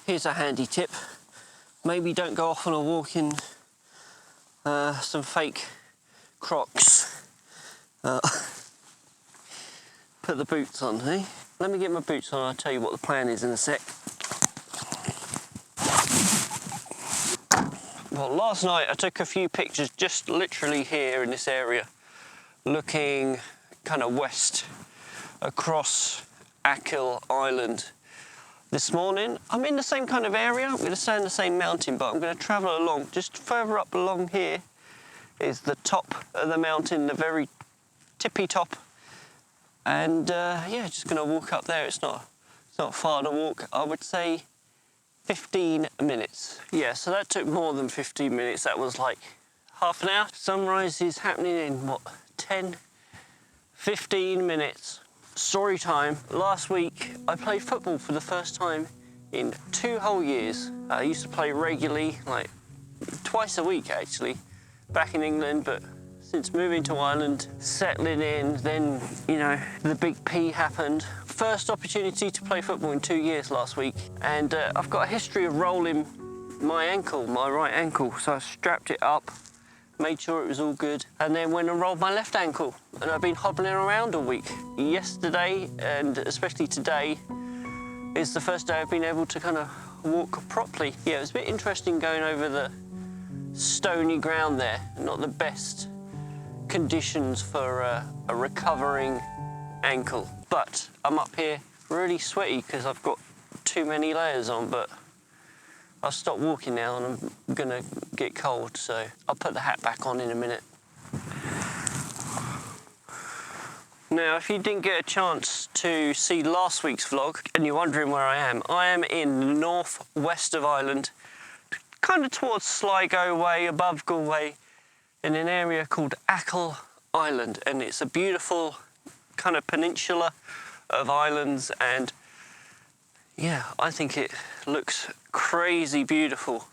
Here's a handy tip. Maybe don't go off on a walk in some fake Crocs. Put the boots on, hey? Let me get my boots on, I'll tell you what the plan is in a sec. Well, last night I took a few pictures just literally here in this area, looking kind of west across Achill Island. This morning, I'm in the same kind of area. I'm going to stay in the same mountain, but I'm going to travel along. Just further up along here is the top of the mountain, the very tippy top. And yeah, just going to walk up there. It's not far to walk. I would say 15 minutes. Yeah, so that took more than 15 minutes. That was like half an hour. Sunrise is happening in what, 10, 15 minutes. Story time. Last week I played football for the first time in 2 whole years. I used to play regularly, like twice a week actually, back in England, but since moving to Ireland, settling in, then, you know, the big P happened. First opportunity to play football in 2 years last week, and I've got a history of rolling my ankle, my right ankle, so I strapped it up, made sure it was all good, and then went and rolled my left ankle, and I've been hobbling around all week. Yesterday, and especially today, is the first day I've been able to kind of walk properly. Yeah, it was a bit interesting going over the stony ground there, not the best conditions for a recovering ankle. But I'm up here really sweaty because I've got too many layers on, but I'll stop walking now and I'm gonna get cold, so I'll put the hat back on in a minute. Now, if you didn't get a chance to see last week's vlog and you're wondering where I am in the northwest of Ireland, kind of towards Sligo way, above Galway, in an area called Achill Island, and it's a beautiful kind of peninsula of islands, and yeah, I think it looks crazy beautiful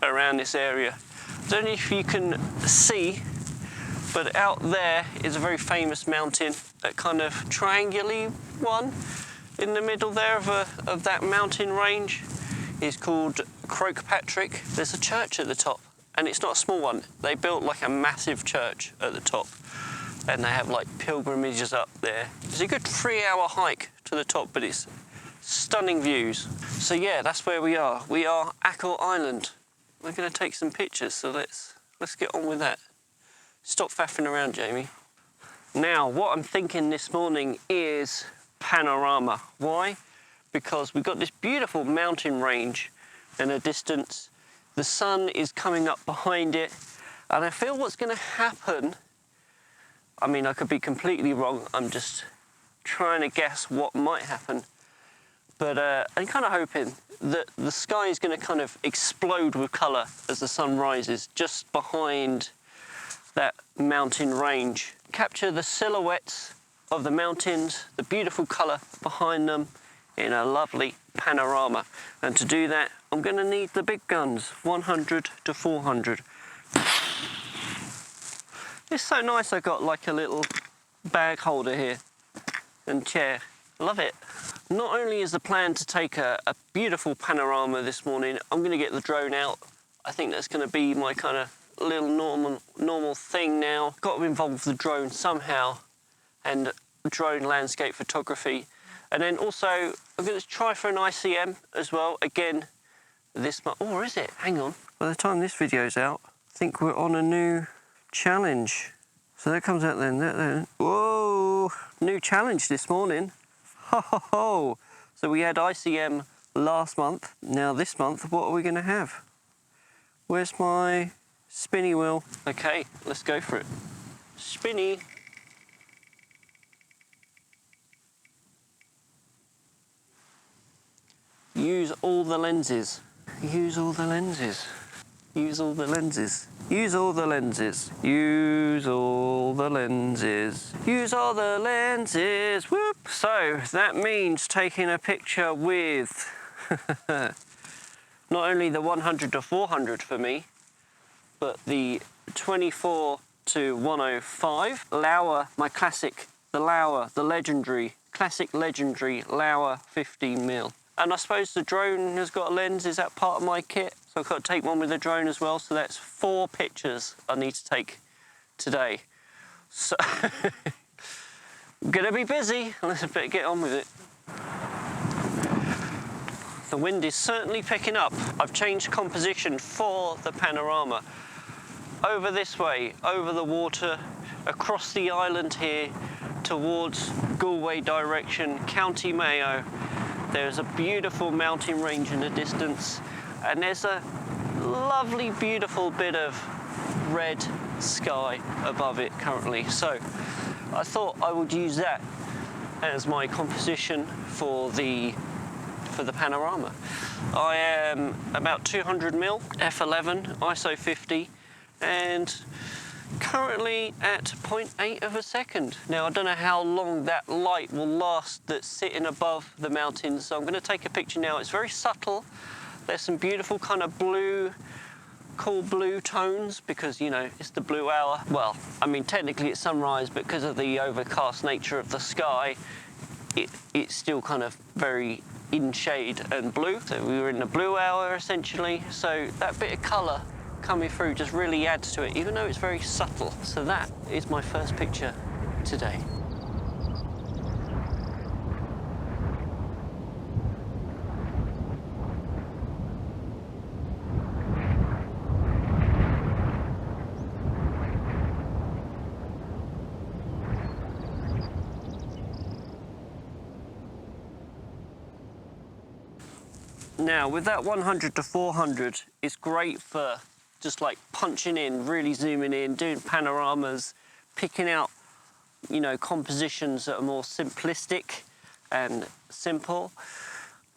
around this area. I don't know if you can see, but out there is a very famous mountain, a kind of triangular one in the middle there of that mountain range is called Croagh-Patrick. There's a church at the top, and it's not a small one. They built like a massive church at the top, and they have like pilgrimages up there. It's a good 3-hour hike to the top, but it's stunning views. So yeah, that's where we are. We are Achill Island. We're going to take some pictures, so let's get on with that. Stop faffing around, Jamie. Now, what I'm thinking this morning is panorama. Why? Because we've got this beautiful mountain range in the distance. The sun is coming up behind it, and I feel what's going to happen, I mean, I could be completely wrong, I'm just trying to guess what might happen, but I'm kind of hoping that the sky is going to kind of explode with colour as the sun rises just behind that mountain range. Capture the silhouettes of the mountains, the beautiful colour behind them in a lovely panorama. And to do that, I'm going to need the big guns, 100 to 400. It's so nice I got like a little bag holder here and chair. Love it. Not only is the plan to take a beautiful panorama this morning, I'm going to get the drone out. I think that's going to be my kind of little normal thing now. Got to involve the drone somehow, and drone landscape photography. And then also, I'm going to try for an ICM as well, again, this month. Or is it? Hang on. By the time this video's out, I think we're on a new challenge. So that comes out then. Whoa! New challenge this morning. Ho ho ho! So we had ICM last month. Now this month, what are we going to have? Where's my spinny wheel? Okay, let's go for it. Spinny. Use all the lenses. Use all the lenses. Use all the lenses. Use all the lenses. Use all the lenses. Use all the lenses. Whoop! So that means taking a picture with not only the 100 to 400 for me, but the 24 to 105 Laowa, my classic, the Laowa, the legendary, classic legendary Laowa 15mm. And I suppose the drone has got a lens. Is that part of my kit? So I've got to take one with the drone as well. So that's 4 pictures I need to take today. So I'm gonna be busy. Let's better get on with it. The wind is certainly picking up. I've changed composition for the panorama. Over this way, over the water, across the island here, towards Galway direction, County Mayo. There's a beautiful mountain range in the distance, and there's a lovely, beautiful bit of red sky above it currently. So I thought I would use that as my composition for the panorama. I am about 200mm f11 ISO 50 and currently at 0.8 of a second. Now I don't know how long that light will last that's sitting above the mountains, so I'm going to take a picture now. It's very subtle. There's some beautiful kind of blue, cool blue tones because, you know, it's the blue hour. Well, I mean technically it's sunrise, but because of the overcast nature of the sky, it's still kind of very in shade and blue. So we were in the blue hour essentially, so that bit of colour coming through just really adds to it, even though it's very subtle. So that is my first picture today. Now with that 100 to 400, it's great for just like punching in, really zooming in, doing panoramas, picking out, you know, compositions that are more simplistic and simple.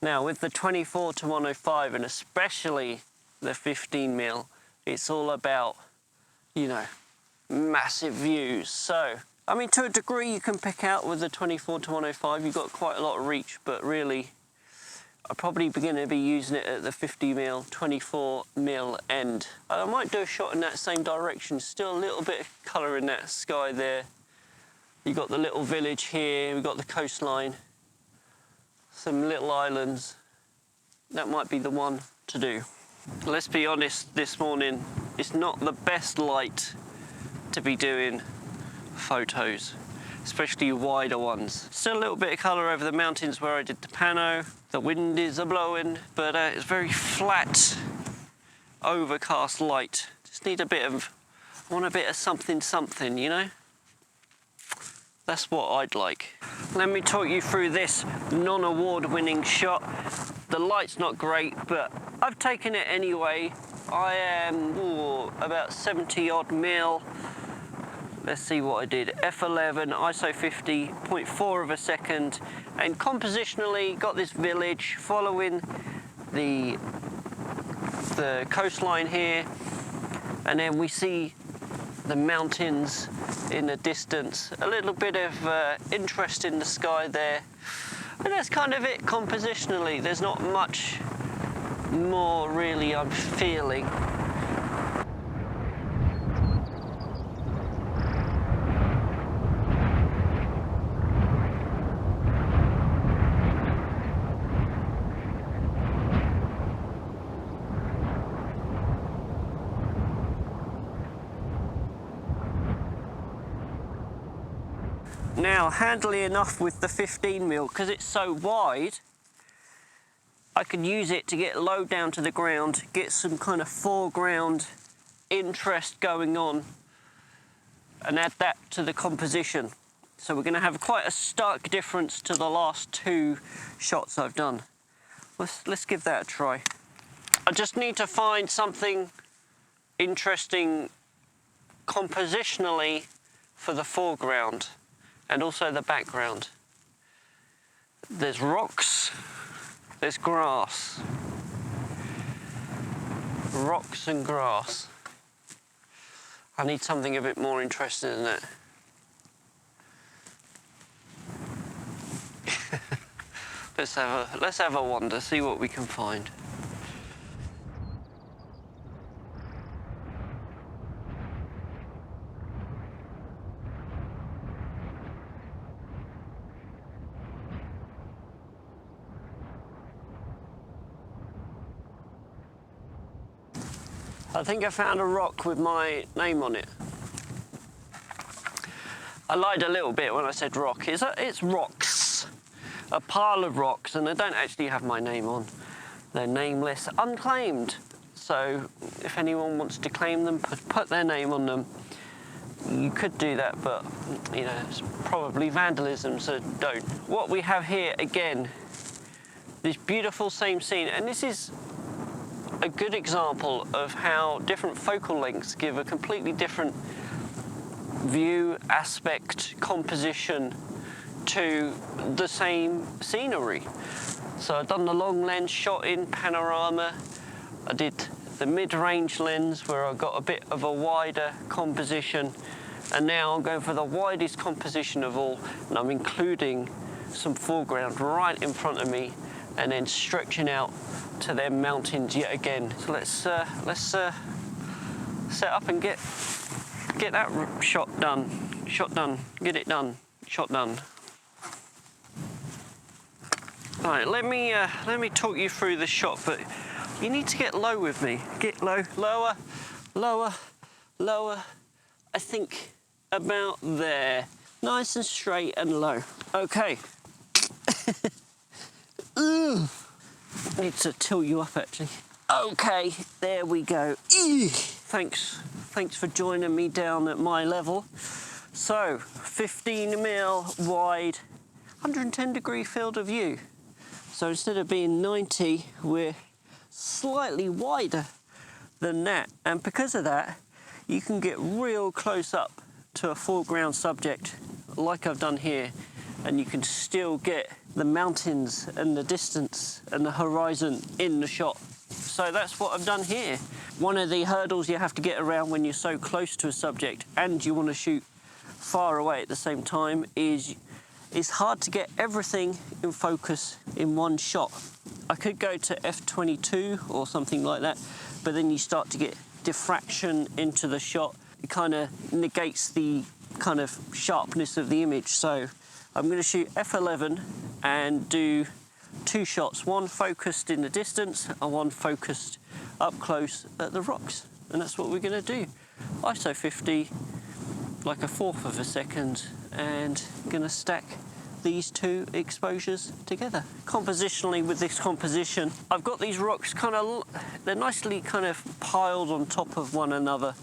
Now with the 24 to 105 and especially the 15mm, it's all about, you know, massive views. So, I mean, to a degree you can pick out with the 24 to 105, you've got quite a lot of reach, but really I'm probably going to be using it at the 50mm, 24mm end. And I might do a shot in that same direction, still a little bit of colour in that sky there. You've got the little village here, we've got the coastline, some little islands. That might be the one to do. Let's be honest, this morning, it's not the best light to be doing photos, especially wider ones. Still a little bit of colour over the mountains where I did the pano. The wind is a-blowing, but it's very flat, overcast light. Just need a bit of, I want a bit of something, you know? That's what I'd like. Let me talk you through this non-award winning shot. The light's not great, but I've taken it anyway. I am about 70 odd mil. Let's see what I did. F11, ISO 50, 0.4 of a second, and compositionally got this village following the coastline here, and then we see the mountains in the distance. A little bit of interest in the sky there, and that's kind of it compositionally. There's not much more really I'm feeling. Now, handily enough with the 15mm, because it's so wide, I can use it to get low down to the ground, get some kind of foreground interest going on, and add that to the composition. So we're going to have quite a stark difference to the last 2 shots I've done. Let's give that a try. I just need to find something interesting compositionally for the foreground and also the background. There's rocks, there's grass. Rocks and grass. I need something a bit more interesting than that. Let's have a wander, see what we can find. I think I found a rock with my name on it. I lied a little bit when I said rock. It's rocks. A pile of rocks, and they don't actually have my name on. They're nameless, unclaimed. So if anyone wants to claim them, put their name on them. You could do that, but you know, it's probably vandalism, so don't. What we have here, again, this beautiful same scene, and this is a good example of how different focal lengths give a completely different view, aspect, composition to the same scenery. So I've done the long lens shot in panorama. I did the mid-range lens where I got a bit of a wider composition, and now I'm going for the widest composition of all, and I'm including some foreground right in front of me and then stretching out to them mountains yet again. So let's set up and get that shot done, get it done, shot done. All right, let me talk you through the shot, but you need to get low with me. Get low, lower, lower, lower. I think about there. Nice and straight and low. Okay. Need to tilt you up actually. Okay, there we go. Thanks for joining me down at my level. So, 15mm wide, 110-degree field of view. So instead of being 90, we're slightly wider than that, and because of that you can get real close up to a foreground subject like I've done here, and you can still get the mountains and the distance and the horizon in the shot. So that's what I've done here. One of the hurdles you have to get around when you're so close to a subject and you want to shoot far away at the same time is it's hard to get everything in focus in one shot. I could go to f/22 or something like that, but then you start to get diffraction into the shot. It kind of negates the kind of sharpness of the image. So I'm going to shoot f/11 and do two shots, one focused in the distance and one focused up close at the rocks. And that's what we're going to do. ISO 50, like a fourth of a second, and going to stack these two exposures together. Compositionally, with this composition, I've got these rocks they're nicely kind of piled on top of one another,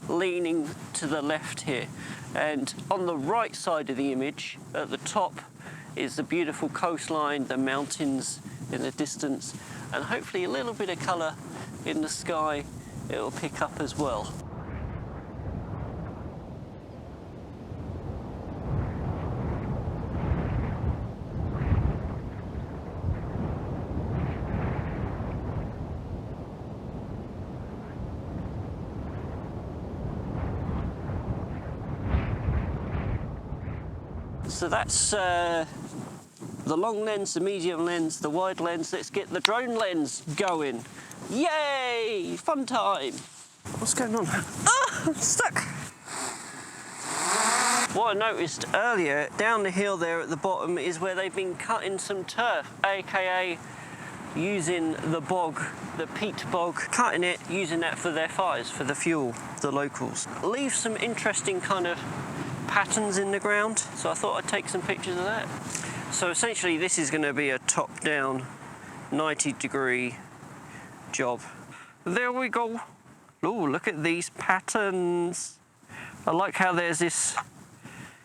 leaning to the left here. And on the right side of the image, at the top, is the beautiful coastline, the mountains in the distance, and hopefully a little bit of colour in the sky it'll pick up as well. So that's the long lens, the medium lens, the wide lens. Let's get the drone lens going. Yay! Fun time! What's going on? Ah! I'm stuck! What I noticed earlier, down the hill there at the bottom, is where they've been cutting some turf, aka using the bog, the peat bog, cutting it, using that for their fires, for the fuel, the locals. Leaves some interesting kind of patterns in the ground, so I thought I'd take some pictures of that. So essentially this is going to be a top-down 90-degree job. There we go. Oh, look at these patterns. I like how there's this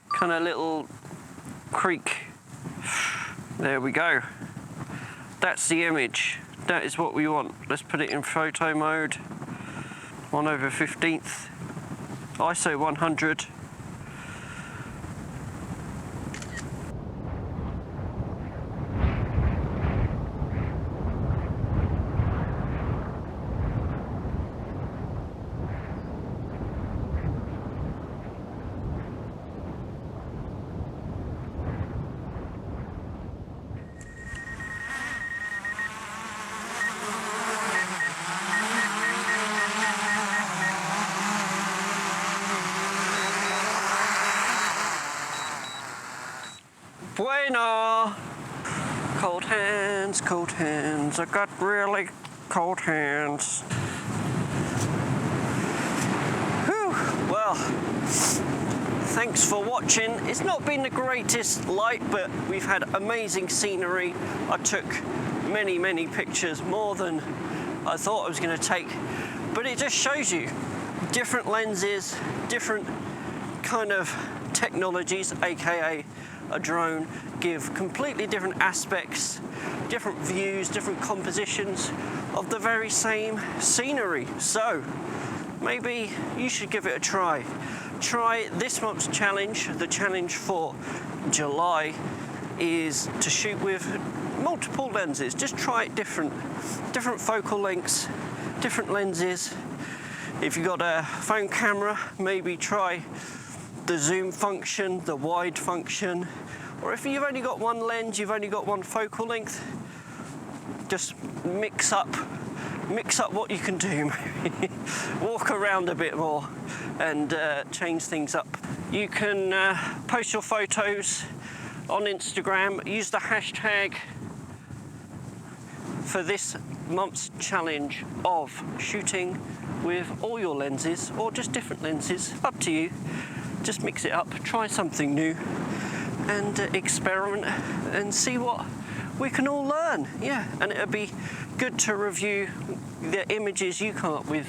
kind of little creek. There we go. That's the image. That is what we want. Let's put it in photo mode. 1/15th. ISO 100. Bueno! Cold hands, I got really cold hands. Well, thanks for watching. It's not been the greatest light, but we've had amazing scenery. I took many pictures, more than I thought I was going to take, but it just shows you different lenses, different kind of technologies, aka a drone, give completely different aspects, different views, different compositions of the very same scenery. So maybe you should give it a try. Try this month's challenge. The challenge for July is to shoot with multiple lenses. Just try it different focal lengths, different lenses. If you've got a phone camera, maybe try the zoom function, the wide function, or if you've only got one lens, you've only got one focal length, just mix up what you can do. Walk around a bit more and change things up. You can post your photos on Instagram, use the hashtag for this month's challenge of shooting with all your lenses or just different lenses, up to you. Just mix it up, try something new and experiment and see what we can all learn. Yeah, and it'll be good to review the images you come up with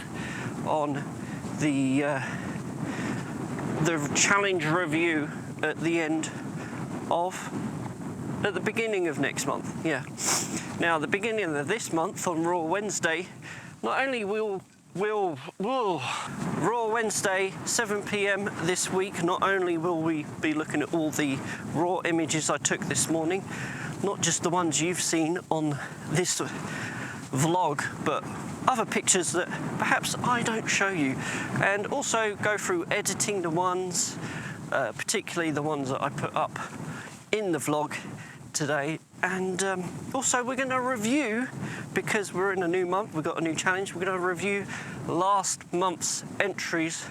on the challenge review at the beginning of next month. Yeah. Now, the beginning of this month on Raw Wednesday, not only will Raw Wednesday, 7 PM this week, not only will we be looking at all the raw images I took this morning, not just the ones you've seen on this vlog, but other pictures that perhaps I don't show you, and also go through editing the ones, particularly the ones that I put up in the vlog today. And also we're going to review, because we're in a new month, we've got a new challenge, we're going to review last month's entries,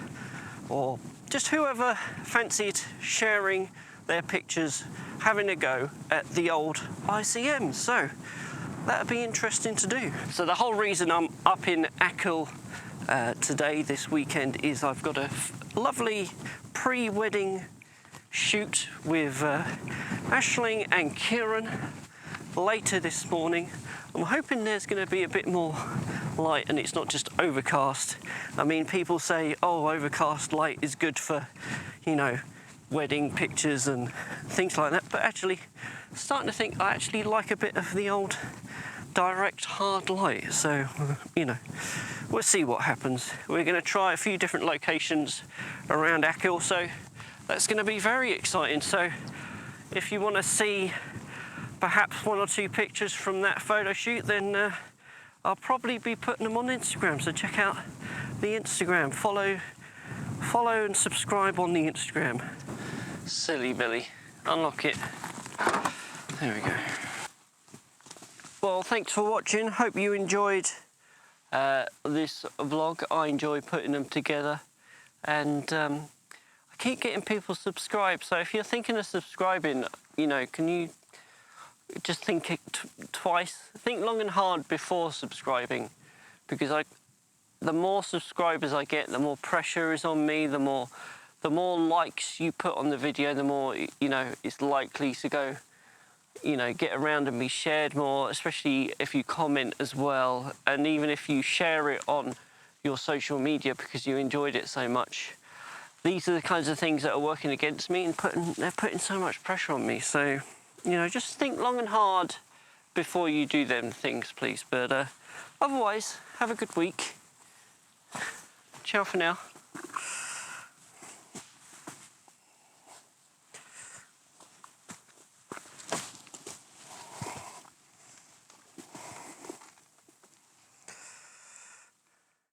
or just whoever fancied sharing their pictures, having a go at the old ICM. So that'd be interesting to do. So the whole reason I'm up in Achill today, this weekend, is I've got a lovely pre-wedding shoot with Aisling and Kieran later this morning. I'm hoping there's going to be a bit more light and it's not just overcast. I mean, people say, oh, overcast light is good for, you know, wedding pictures and things like that, but actually I'm starting to think I actually like a bit of the old direct hard light. So, you know, we'll see what happens. We're going to try a few different locations around Achill, so that's going to be very exciting. So if you want to see perhaps one or two pictures from that photo shoot, then I'll probably be putting them on Instagram. So check out the Instagram. Follow and subscribe on the Instagram. Silly Billy. Unlock it. There we go. Well, thanks for watching. Hope you enjoyed this vlog. I enjoy putting them together, and I keep getting people subscribed. So if you're thinking of subscribing, you know, can you just think it twice? Think long and hard before subscribing, because the more subscribers I get, the more pressure is on me. The more likes you put on the video, the more, you know, it's likely to go, you know, get around and be shared more, especially if you comment as well, and even if you share it on your social media because you enjoyed it so much. These are the kinds of things that are working against me and they're putting so much pressure on me. So, you know, just think long and hard before you do them things, please. But otherwise, have a good week. Ciao for now.